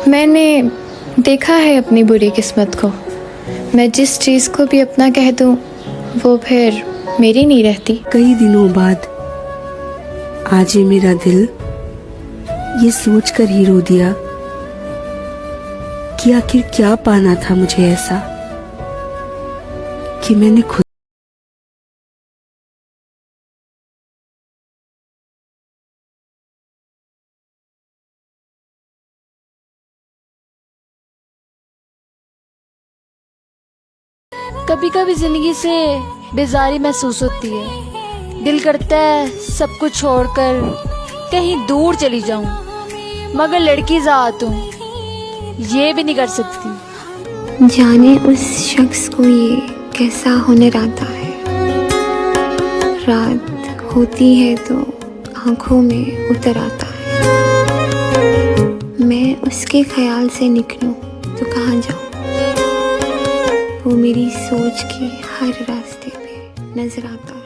मैंने देखा है अपनी बुरी किस्मत को। मैं जिस चीज़ को भी अपना कह दूँ वो फिर मेरी नहीं रहती। कई दिनों बाद आज ये मेरा दिल ये सोच कर ही रो दिया कि आखिर क्या पाना था मुझे ऐसा कि मैंने खुद कभी कभी जिंदगी से बेजारी महसूस होती है। दिल करता है सब कुछ छोड़कर कहीं दूर चली जाऊं, मगर लड़की ज़ात हूं, ये भी नहीं कर सकती। जाने उस शख्स को ये कैसा हुनर आता है। रात होती है तो आंखों में उतर आता है। मैं उसके ख्याल से निकलूं तो कहाँ जाऊं। वो मेरी सोच के हर रास्ते पे नजर आता है।